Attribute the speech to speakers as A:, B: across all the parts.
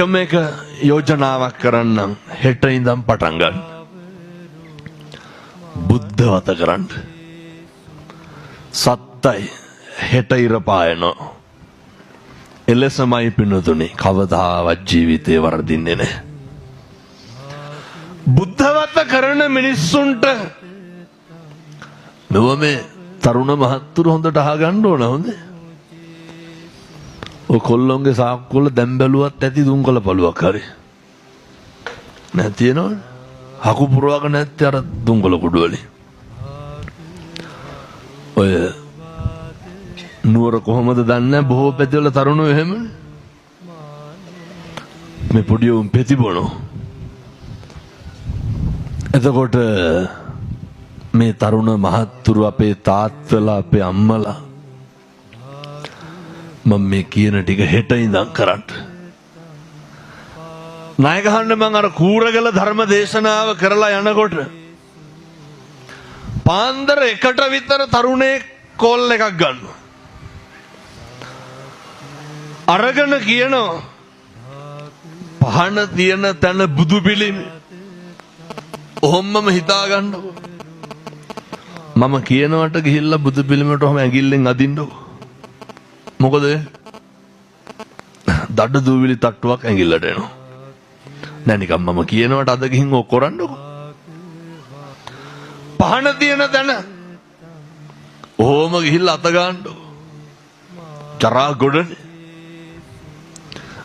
A: එකම එක යෝජනාවක් කරන්නම් හෙට ඉඳන් පටන් ගන්න. බුද්ධ වත කරන්න. සත්තයි හෙට ඉර පායනවා. එලෙසමයි පින්නතුනි කවදාවත් ජීවිතේ වරදින්නේ නැහැ. බුද්ධ වත කරන මිනිස්සුන්ට මෙව මේ තරුණ මහත්තුරු හොඳට අහගන්න ඕන හොඳේ. ඔය කොල්ලොන්ගේ සාක්කුවල දැන් බැලුවත් ඇති දුම්කල පළුවක් හරි. නැතිනවනේ. හකු පුරවක නැත්තේ අර දුම්කල කුඩු වලින්. ඔය නුවර කොහමද දන්නේ බොහෝ පැතිවල තරුණයෝ එහෙමනේ. මේ පොඩි උන් පෙති බොනෝ. එතකොට මේ තරුණ මහත්තුරු අපේ තාත්තලා අපේ අම්මලා මම මේ කියන ටික හෙට ඉඳන් කරන්න. ණය ගහන්න මම අර කූරගල ධර්ම දේශනාව කරලා යනකොට පාන්දර 1ට විතර තරුණේ කෝල් එකක් ගන්නවා. අරගෙන කියනවා පහන තියෙන තැන බුදු පිළිම ඔහොමම හිතා ගන්නකො. මම කියනවට ගිහිල්ලා බුදු පිළිමයට ඔහම ඇඟිල්ලෙන් අදින්නකො. මොකද දඩ දූවිලි තට්ටුවක් ඇඟිල්ලට එනවා. නෑ නිකන් මම කියනවට අද ගිහින් ඔක් කරන්නකො. පහන තියෙන තැන ඔහොම ගිහිල්ලා අත ගන්නකො. ජරා ගොඩනේ.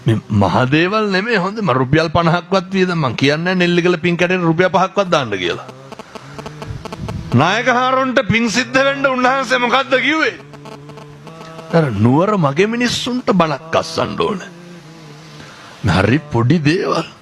A: මේ මහ දේවල් නෙමෙයි හොඳ මම රුපියල් 50ක්වත් වියදම් මං කියන්නේ නෙල්ලිගල පින් කැටේට රුපියල් 5ක්වත් දාන්න කියලා. නායකහාරොන්ට පින් සිද්ධ වෙන්න උන්වහන්සේ මොකද්ද කිව්වේ? අර නුවර මගේ මිනිස්සුන්ට බණක් අස්සන්න ඕනේ. හරි පොඩි දේවල්.